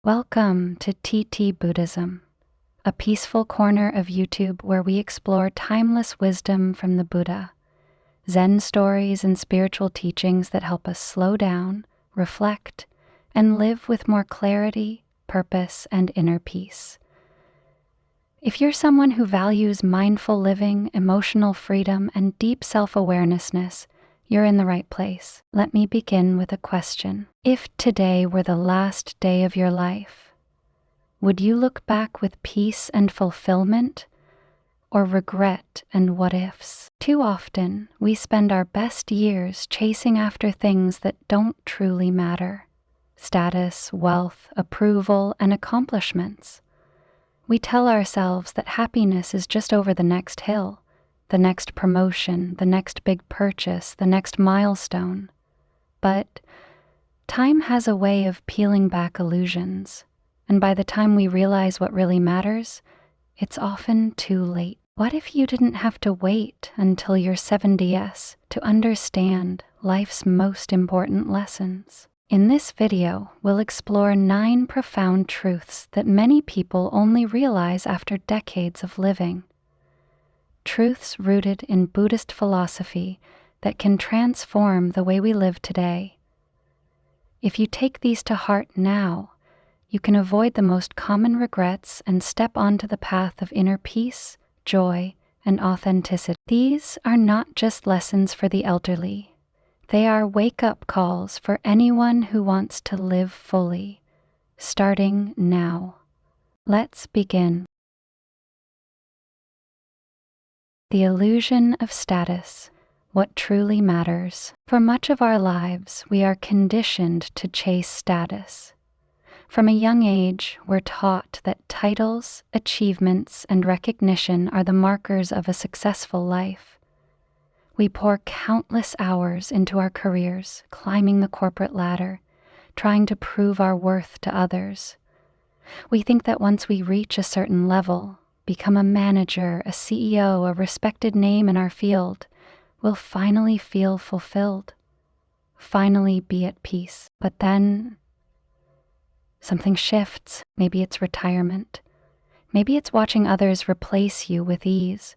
Welcome to TT-Buddhism, a peaceful corner of YouTube where we explore timeless wisdom from the Buddha, Zen stories and spiritual teachings that help us slow down, reflect, and live with more clarity, purpose, and inner peace. If you're someone who values mindful living, emotional freedom, and deep self-awarenessness, you're in the right place. Let me begin with a question. If today were the last day of your life, would you look back with peace and fulfillment, or regret and what-ifs? Too often, we spend our best years chasing after things that don't truly matter: status, wealth, approval, and accomplishments. We tell ourselves that happiness is just over the next hill, the next promotion, the next big purchase, the next milestone. But time has a way of peeling back illusions, and by the time we realize what really matters, it's often too late. What if you didn't have to wait until your 70s to understand life's most important lessons? In this video, we'll explore 9 profound truths that many people only realize after decades of living. Truths rooted in Buddhist philosophy that can transform the way we live today. If you take these to heart now, you can avoid the most common regrets and step onto the path of inner peace, joy, and authenticity. These are not just lessons for the elderly. They are wake-up calls for anyone who wants to live fully, starting now. Let's begin. The illusion of status, what truly matters. For much of our lives, we are conditioned to chase status. From a young age, we're taught that titles, achievements, and recognition are the markers of a successful life. We pour countless hours into our careers, climbing the corporate ladder, trying to prove our worth to others. We think that once we reach a certain level, become a manager, a CEO, a respected name in our field, we'll finally feel fulfilled, finally be at peace. But then something shifts. Maybe it's retirement. Maybe it's watching others replace you with ease.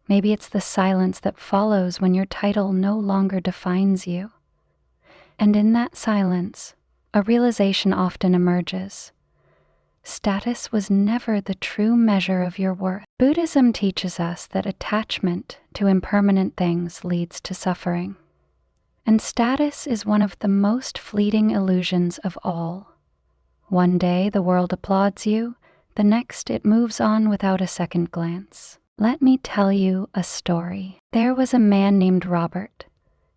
Maybe it's the silence that follows when your title no longer defines you. And in that silence, a realization often emerges. Status was never the true measure of your worth. Buddhism teaches us that attachment to impermanent things leads to suffering. And status is one of the most fleeting illusions of all. One day the world applauds you, the next it moves on without a second glance. Let me tell you a story. There was a man named Robert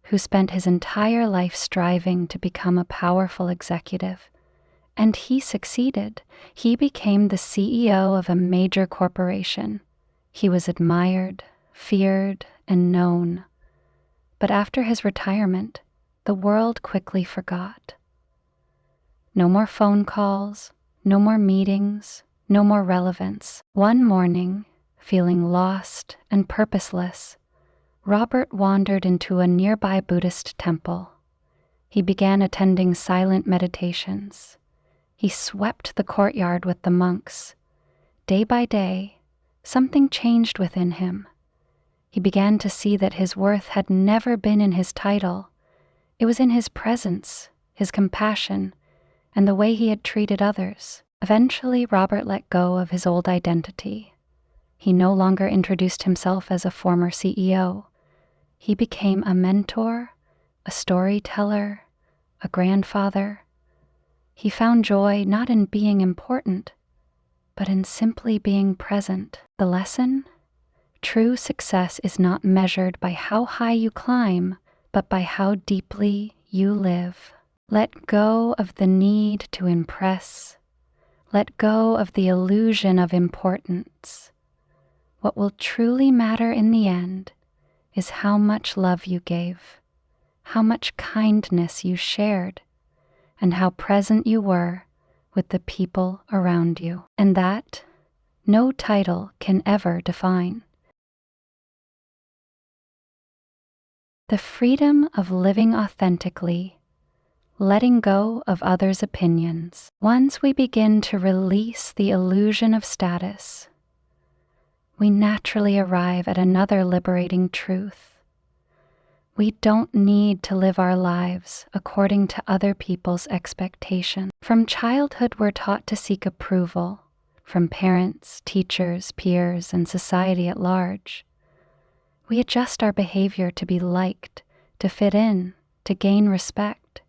who spent his entire life striving to become a powerful executive. And he succeeded. He became the CEO of a major corporation. He was admired, feared, and known. But after his retirement, the world quickly forgot. No more phone calls, no more meetings, no more relevance. One morning, feeling lost and purposeless, Robert wandered into a nearby Buddhist temple. He began attending silent meditations. He swept the courtyard with the monks. Day by day, something changed within him. He began to see that his worth had never been in his title. It was in his presence, his compassion, and the way he had treated others. Eventually, Robert let go of his old identity. He no longer introduced himself as a former CEO. He became a mentor, a storyteller, a grandfather. He found joy not in being important, but in simply being present. The lesson? True success is not measured by how high you climb, but by how deeply you live. Let go of the need to impress. Let go of the illusion of importance. What will truly matter in the end is how much love you gave, how much kindness you shared, and how present you were with the people around you. And that no title can ever define. The freedom of living authentically letting go of others' opinions. Once we begin to release the illusion of status, we naturally arrive at another liberating truth. We don't need to live our lives according to other people's expectations. From childhood, we're taught to seek approval from parents, teachers, peers, and society at large. We adjust our behavior to be liked, to fit in, to gain respect.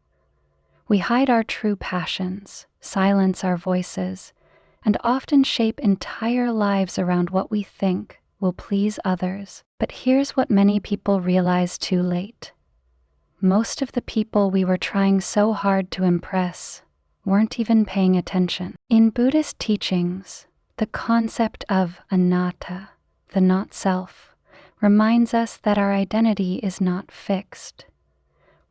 We hide our true passions, silence our voices, and often shape entire lives around what we think will please others. But here's what many people realize too late. Most of the people we were trying so hard to impress weren't even paying attention. In Buddhist teachings, the concept of anatta, the not-self, reminds us that our identity is not fixed.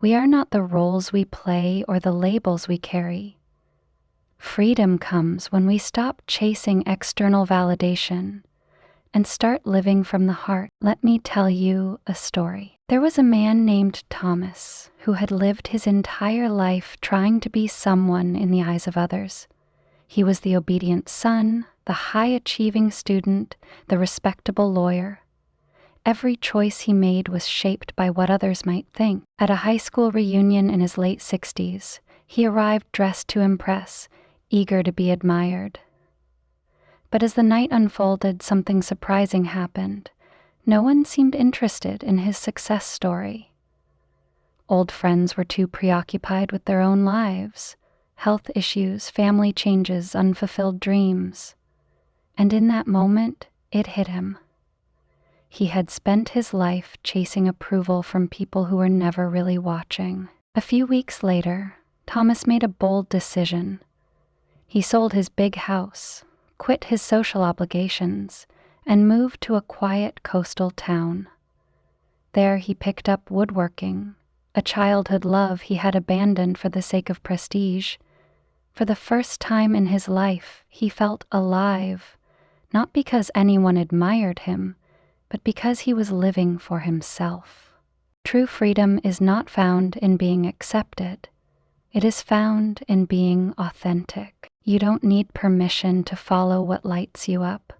We are not the roles we play or the labels we carry. Freedom comes when we stop chasing external validation and start living from the heart. Let me tell you a story. There was a man named Thomas who had lived his entire life trying to be someone in the eyes of others. He was the obedient son, the high-achieving student, the respectable lawyer. Every choice he made was shaped by what others might think. At a high school reunion in his late 60s, he arrived dressed to impress, eager to be admired. But as the night unfolded, something surprising happened. No one seemed interested in his success story. Old friends were too preoccupied with their own lives, health issues, family changes, unfulfilled dreams. And in that moment, it hit him. He had spent his life chasing approval from people who were never really watching. A few weeks later, Thomas made a bold decision. He sold his big house, quit his social obligations, and moved to a quiet coastal town. There he picked up woodworking, a childhood love he had abandoned for the sake of prestige. For the first time in his life, he felt alive, not because anyone admired him, but because he was living for himself. True freedom is not found in being accepted. It is found in being authentic. You don't need permission to follow what lights you up.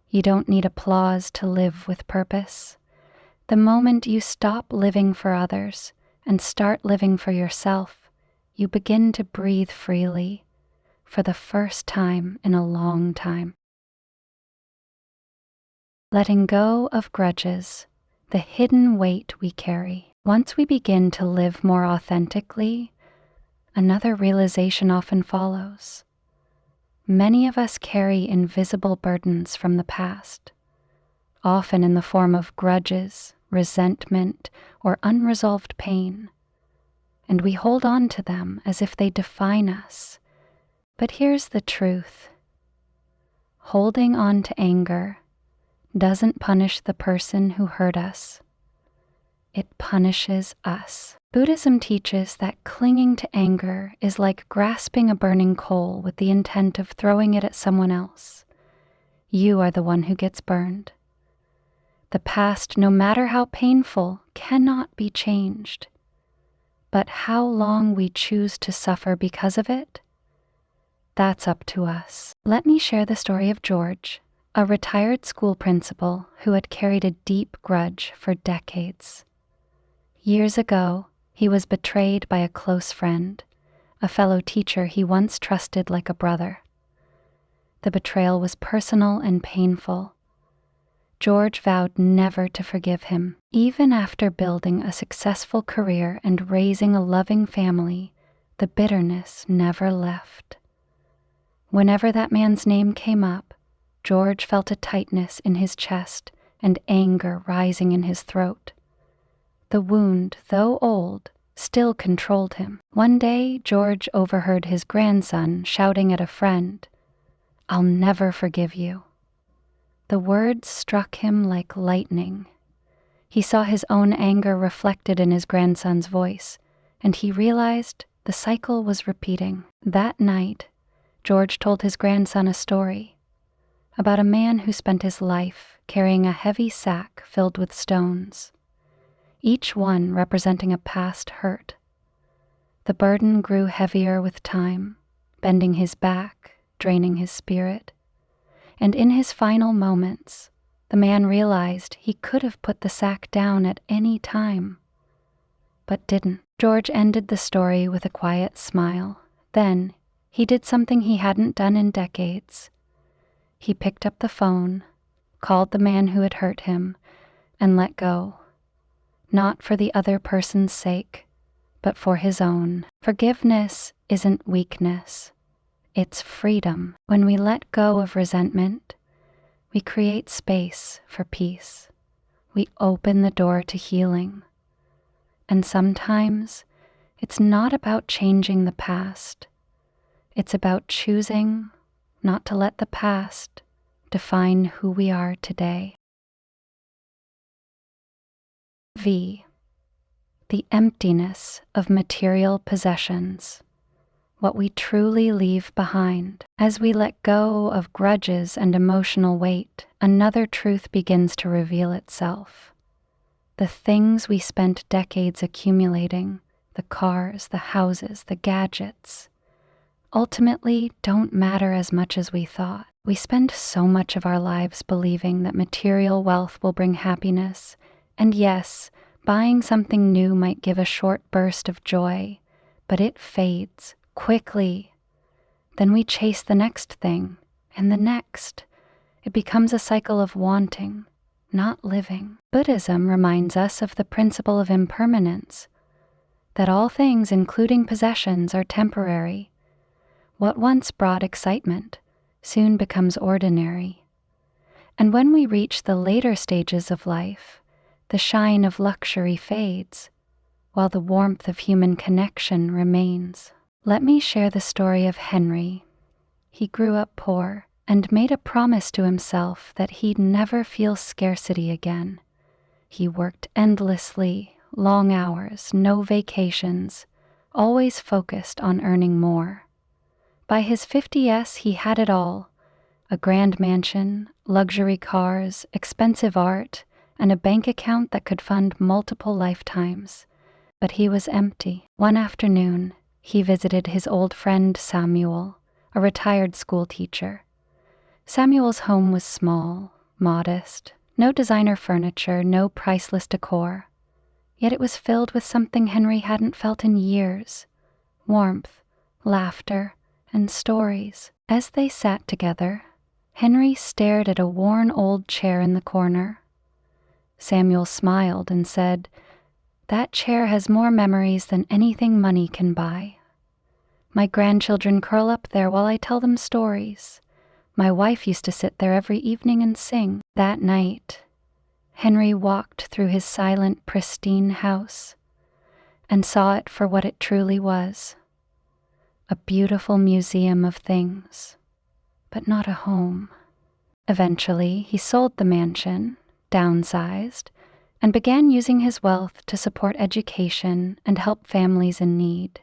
You don't need applause to live with purpose. The moment you stop living for others and start living for yourself, you begin to breathe freely for the first time in a long time. Letting go of grudges, the hidden weight we carry. Once we begin to live more authentically, another realization often follows. Many of us carry invisible burdens from the past, often in the form of grudges, resentment, or unresolved pain, and we hold on to them as if they define us. But here's the truth. Holding on to anger doesn't punish the person who hurt us. It punishes us. Buddhism teaches that clinging to anger is like grasping a burning coal with the intent of throwing it at someone else. You are the one who gets burned. The past, no matter how painful, cannot be changed. But how long we choose to suffer because of it, that's up to us. Let me share the story of George, a retired school principal who had carried a deep grudge for decades. Years ago, he was betrayed by a close friend, a fellow teacher he once trusted like a brother. The betrayal was personal and painful. George vowed never to forgive him. Even after building a successful career and raising a loving family, the bitterness never left. Whenever that man's name came up, George felt a tightness in his chest and anger rising in his throat. The wound, though old, still controlled him. One day, George overheard his grandson shouting at a friend, "I'll never forgive you." The words struck him like lightning. He saw his own anger reflected in his grandson's voice, and he realized the cycle was repeating. That night, George told his grandson a story about a man who spent his life carrying a heavy sack filled with stones, each one representing a past hurt. The burden grew heavier with time, bending his back, draining his spirit. And in his final moments, the man realized he could have put the sack down at any time, but didn't. George ended the story with a quiet smile. Then, he did something he hadn't done in decades. He picked up the phone, called the man who had hurt him, and let go. Not for the other person's sake, but for his own. Forgiveness isn't weakness. It's freedom. When we let go of resentment, we create space for peace. We open the door to healing. And sometimes, it's not about changing the past. It's about choosing not to let the past define who we are today. V. The emptiness of material possessions. What we truly leave behind. As we let go of grudges and emotional weight, another truth begins to reveal itself. The things we spent decades accumulating, the cars, the houses, the gadgets, ultimately don't matter as much as we thought. We spend so much of our lives believing that material wealth will bring happiness, and yes, buying something new might give a short burst of joy, but it fades quickly. Then we chase the next thing, and the next. It becomes a cycle of wanting, not living. Buddhism reminds us of the principle of impermanence, that all things, including possessions, are temporary. What once brought excitement soon becomes ordinary. And when we reach the later stages of life, the shine of luxury fades, while the warmth of human connection remains. Let me share the story of Henry. He grew up poor and made a promise to himself that he'd never feel scarcity again. He worked endlessly, long hours, no vacations, always focused on earning more. By his 50s, he had it all: a grand mansion, luxury cars, expensive art, and a bank account that could fund multiple lifetimes. But he was empty. One afternoon, he visited his old friend Samuel, a retired school teacher. Samuel's home was small, modest, no designer furniture, no priceless decor. Yet it was filled with something Henry hadn't felt in years: warmth, laughter, and stories. As they sat together, Henry stared at a worn old chair in the corner. Samuel smiled and said, "That chair has more memories than anything money can buy. My grandchildren curl up there while I tell them stories. My wife used to sit there every evening and sing." That night, Henry walked through his silent, pristine house and saw it for what it truly was: a beautiful museum of things, but not a home. Eventually, he sold the mansion, downsized, and began using his wealth to support education and help families in need.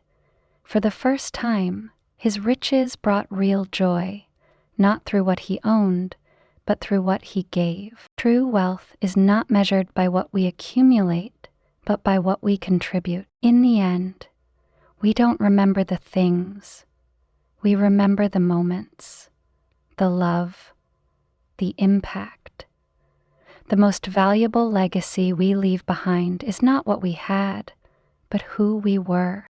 For the first time, his riches brought real joy, not through what he owned, but through what he gave. True wealth is not measured by what we accumulate, but by what we contribute. In the end, we don't remember the things. We remember the moments, the love, the impact. The most valuable legacy we leave behind is not what we had, but who we were.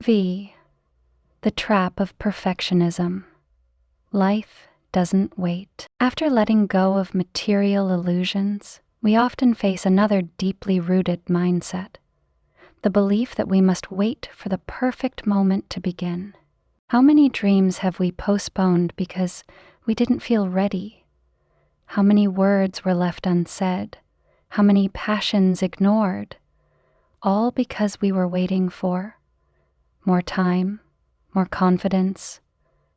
V. The trap of perfectionism. Life doesn't wait. After letting go of material illusions, we often face another deeply rooted mindset: the belief that we must wait for the perfect moment to begin. How many dreams have we postponed because we didn't feel ready? How many words were left unsaid? How many passions ignored? All because we were waiting for more time, more confidence,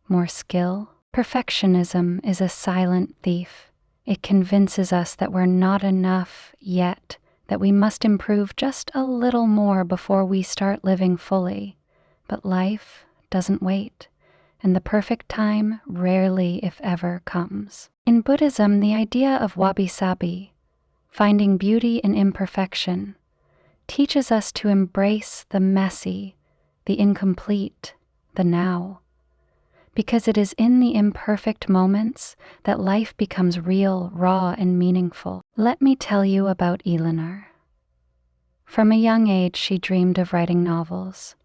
more skill. Perfectionism is a silent thief. It convinces us that we're not enough yet, that we must improve just a little more before we start living fully. But life doesn't wait, and the perfect time rarely, if ever, comes. In Buddhism, the idea of wabi-sabi, finding beauty in imperfection, teaches us to embrace the messy, the incomplete, the now. Because it is in the imperfect moments that life becomes real, raw, and meaningful. Let me tell you about Eleanor. From a young age, she dreamed of writing novels.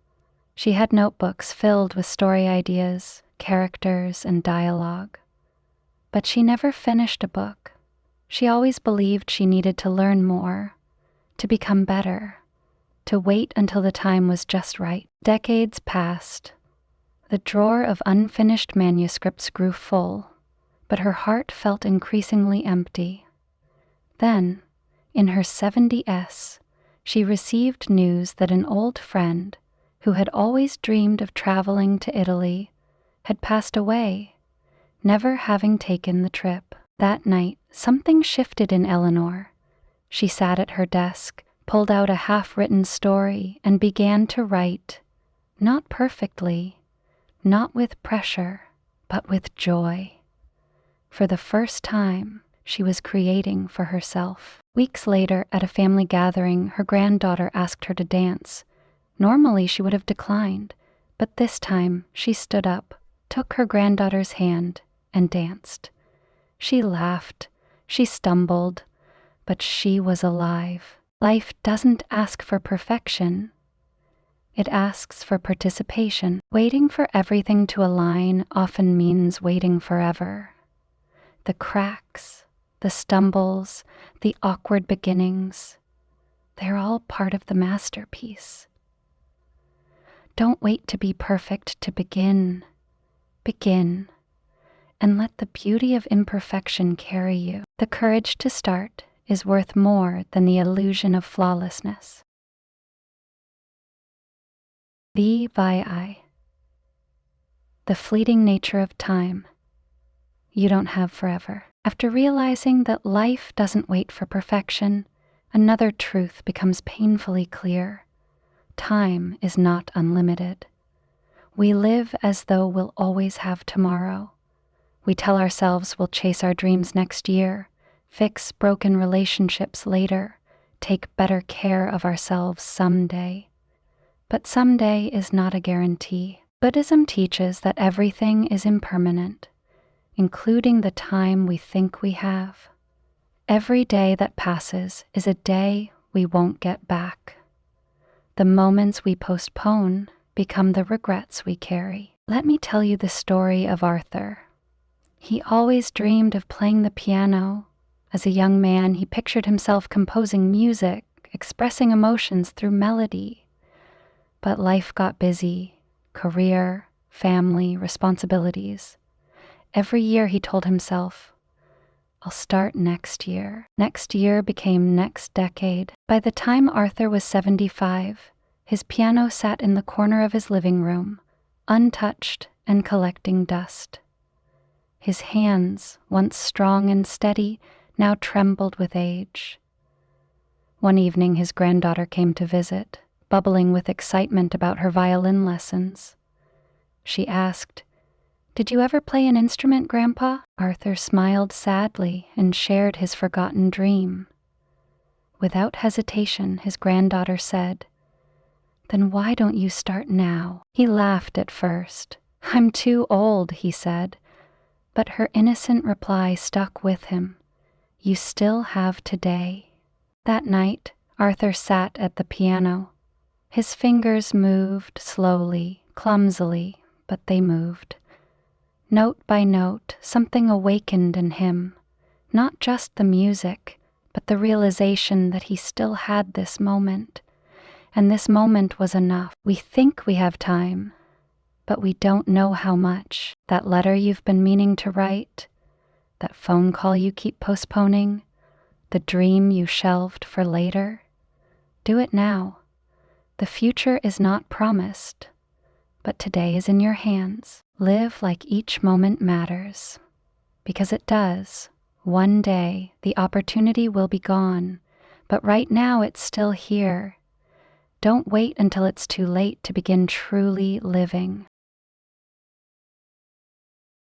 She had notebooks filled with story ideas, characters, and dialogue. But she never finished a book. She always believed she needed to learn more, to become better, to wait until the time was just right. Decades passed. The drawer of unfinished manuscripts grew full, but her heart felt increasingly empty. Then, in her 70s, she received news that an old friend, who had always dreamed of traveling to Italy, had passed away, never having taken the trip. That night, something shifted in Eleanor. She sat at her desk, pulled out a half-written story, and began to write, not perfectly, not with pressure, but with joy. For the first time, she was creating for herself. Weeks later, at a family gathering, her granddaughter asked her to dance. Normally, she would have declined, but this time she stood up, took her granddaughter's hand, and danced. She laughed, she stumbled, but she was alive. Life doesn't ask for perfection. It asks for participation. Waiting for everything to align often means waiting forever. The cracks, the stumbles, the awkward beginnings, they're all part of the masterpiece. Don't wait to be perfect to begin. Begin, and let the beauty of imperfection carry you. The courage to start is worth more than the illusion of flawlessness. VI. The fleeting nature of time. You don't have forever. After realizing that life doesn't wait for perfection, another truth becomes painfully clear. Time is not unlimited. We live as though we'll always have tomorrow. We tell ourselves we'll chase our dreams next year, fix broken relationships later, take better care of ourselves someday. But someday is not a guarantee. Buddhism teaches that everything is impermanent, including the time we think we have. Every day that passes is a day we won't get back. The moments we postpone become the regrets we carry. Let me tell you the story of Arthur. He always dreamed of playing the piano. As a young man, he pictured himself composing music, expressing emotions through melody. But life got busy, career, family, responsibilities. Every year he told himself, I'll start next year. Next year became next decade. By the time Arthur was 75, his piano sat in the corner of his living room, untouched and collecting dust. His hands, once strong and steady, now trembled with age. One evening his granddaughter came to visit, bubbling with excitement about her violin lessons. She asked, "Did you ever play an instrument, Grandpa?" Arthur smiled sadly and shared his forgotten dream. Without hesitation, his granddaughter said, "Then why don't you start now?" He laughed at first. "I'm too old," he said, but her innocent reply stuck with him. "You still have today." That night, Arthur sat at the piano. His fingers moved slowly, clumsily, but they moved. Note by note, something awakened in him, not just the music, but the realization that he still had this moment, and this moment was enough. We think we have time, but we don't know how much. That letter you've been meaning to write, that phone call you keep postponing, the dream you shelved for later, do it now. The future is not promised, but today is in your hands. Live like each moment matters, because it does. One day, the opportunity will be gone, but right now it's still here. Don't wait until it's too late to begin truly living.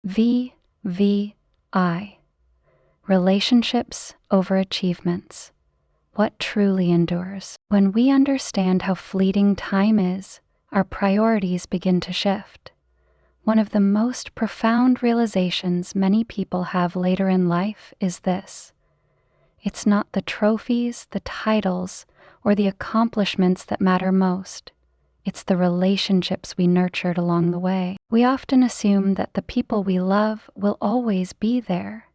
VI. Relationships over achievements. what truly endures. When we understand how fleeting time is, our priorities begin to shift. One of the most profound realizations many people have later in life is this: it's not the trophies, the titles, or the accomplishments that matter most. It's the relationships we nurtured along the way. We often assume that the people we love will always be there.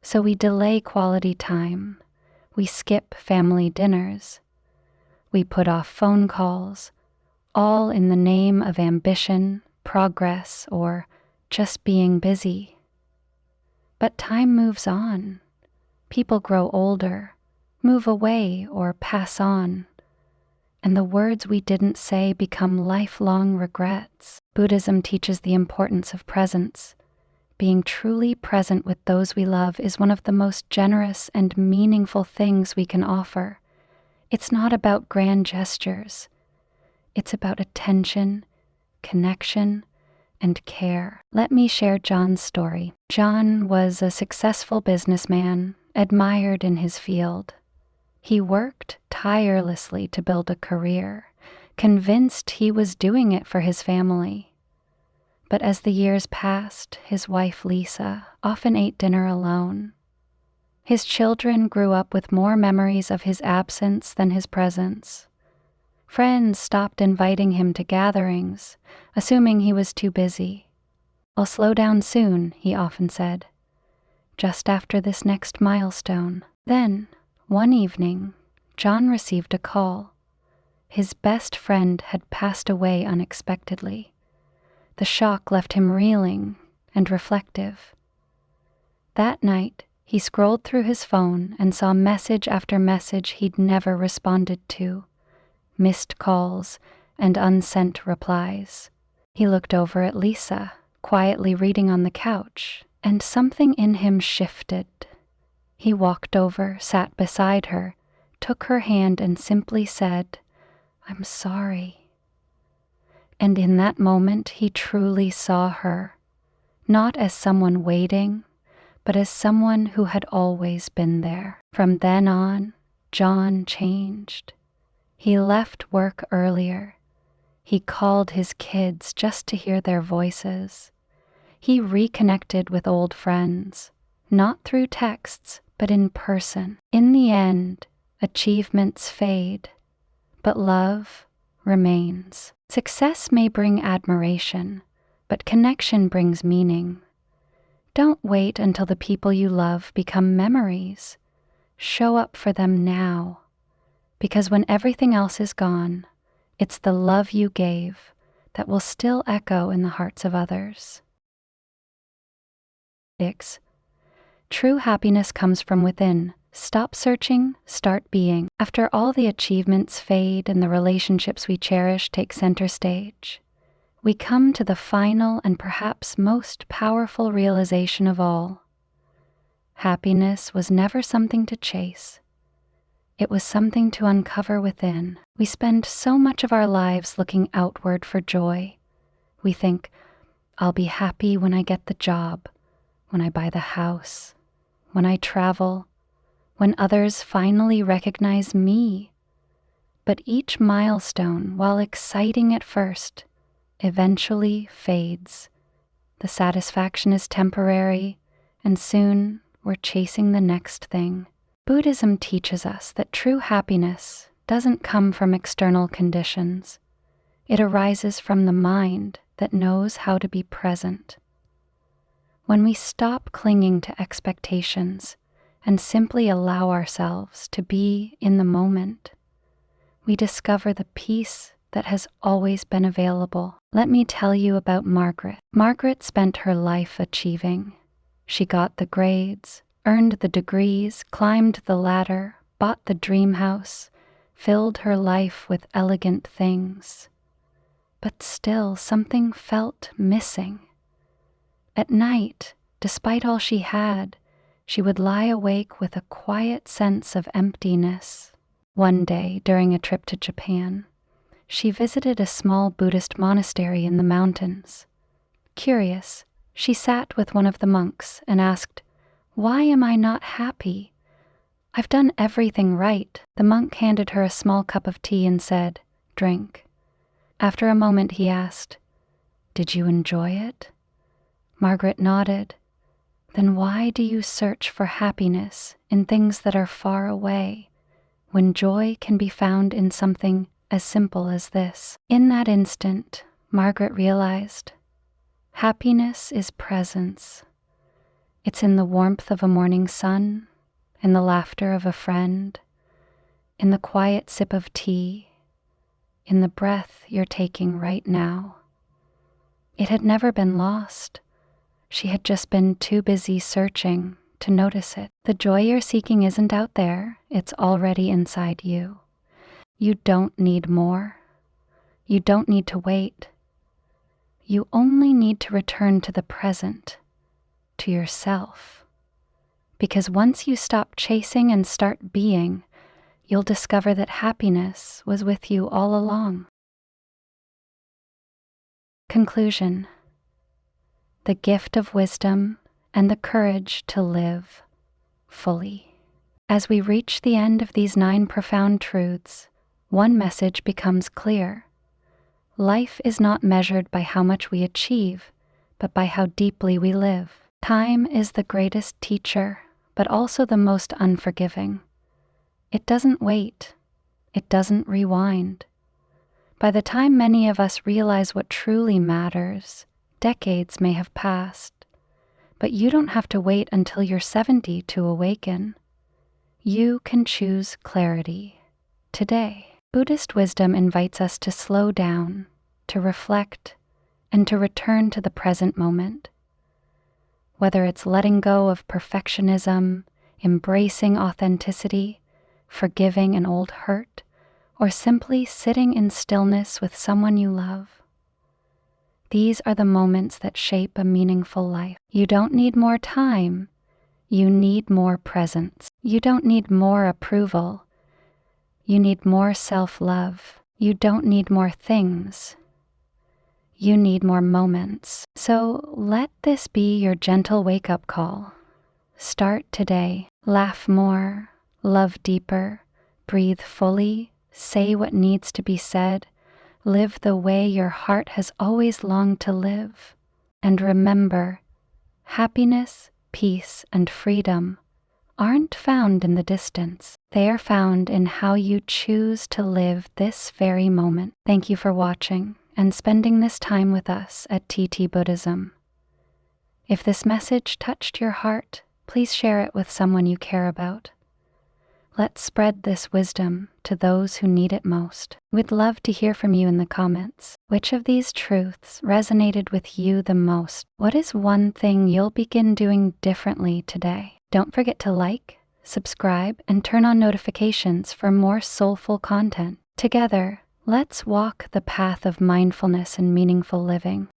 So we delay quality time. We skip family dinners. We put off phone calls, all in the name of ambition, progress, or just being busy. But time moves on. People grow older, move away, or pass on. And the words we didn't say become lifelong regrets. Buddhism teaches the importance of presence. Being truly present with those we love is one of the most generous and meaningful things we can offer. It's not about grand gestures. It's about attention, connection, and care. Let me share John's story. John was a successful businessman, admired in his field. He worked tirelessly to build a career, convinced he was doing it for his family. But as the years passed, his wife Lisa often ate dinner alone. His children grew up with more memories of his absence than his presence. Friends stopped inviting him to gatherings, assuming he was too busy. "I'll slow down soon," he often said, "just after this next milestone." Then, one evening, John received a call. His best friend had passed away unexpectedly. The shock left him reeling and reflective. That night, he scrolled through his phone and saw message after message he'd never responded to, missed calls and unsent replies. He looked over at Lisa, quietly reading on the couch, and something in him shifted. He walked over, sat beside her, took her hand and simply said, "I'm sorry." And in that moment, he truly saw her, not as someone waiting, but as someone who had always been there. From then on, John changed. He left work earlier. He called his kids just to hear their voices. He reconnected with old friends, not through texts, but in person. In the end, achievements fade, but love remains. Success may bring admiration, but connection brings meaning. Don't wait until the people you love become memories. Show up for them now, because when everything else is gone, it's the love you gave that will still echo in the hearts of others. 6. True happiness comes from within. Stop searching, start being. After all the achievements fade and the relationships we cherish take center stage, we come to the final and perhaps most powerful realization of all. Happiness was never something to chase. It was something to uncover within. We spend so much of our lives looking outward for joy. We think, "I'll be happy when I get the job, when I buy the house, when I travel, when others finally recognize me." But each milestone, while exciting at first, eventually fades. The satisfaction is temporary, and soon we're chasing the next thing. Buddhism teaches us that true happiness doesn't come from external conditions. It arises from the mind that knows how to be present. When we stop clinging to expectations and simply allow ourselves to be in the moment, we discover the peace that has always been available. Let me tell you about Margaret. Margaret spent her life achieving. She got the grades, earned the degrees, climbed the ladder, bought the dream house, filled her life with elegant things. But still something felt missing. At night, despite all she had, she would lie awake with a quiet sense of emptiness. One day, during a trip to Japan, she visited a small Buddhist monastery in the mountains. Curious, she sat with one of the monks and asked, "Why am I not happy? "I've done everything right." The monk handed her a small cup of tea and said, "Drink." After a moment he asked, "Did you enjoy it?" Margaret nodded. "Then why do you search for happiness in things that are far away, when joy can be found in something as simple as this?" In that instant, Margaret realized happiness is presence. It's in the warmth of a morning sun, in the laughter of a friend, in the quiet sip of tea, in the breath you're taking right now. It had never been lost. She had just been too busy searching to notice it. The joy you're seeking isn't out there, it's already inside you. You don't need more. You don't need to wait. You only need to return to the present, to yourself. Because once you stop chasing and start being, you'll discover that happiness was with you all along. Conclusion: the gift of wisdom and the courage to live fully. As we reach the end of these 9 profound truths, one message becomes clear. Life is not measured by how much we achieve, but by how deeply we live. Time is the greatest teacher, but also the most unforgiving. It doesn't wait. It doesn't rewind. By the time many of us realize what truly matters, decades may have passed. But you don't have to wait until you're 70 to awaken. You can choose clarity today. Buddhist wisdom invites us to slow down, to reflect, and to return to the present moment. Whether it's letting go of perfectionism, embracing authenticity, forgiving an old hurt, or simply sitting in stillness with someone you love. These are the moments that shape a meaningful life. You don't need more time. You need more presence. You don't need more approval. You need more self-love. You don't need more things. You need more moments. So let this be your gentle wake-up call. Start today. Laugh more. Love deeper. Breathe fully. Say what needs to be said. Live the way your heart has always longed to live. And remember, happiness, peace, and freedom aren't found in the distance. They are found in how you choose to live this very moment. Thank you for watching and spending this time with us at TT-Buddhism. If this message touched your heart, please share it with someone you care about. Let's spread this wisdom to those who need it most. We'd love to hear from you in the comments. Which of these truths resonated with you the most? What is one thing you'll begin doing differently today? Don't forget to like, subscribe, and turn on notifications for more soulful content. Together, let's walk the path of mindfulness and meaningful living.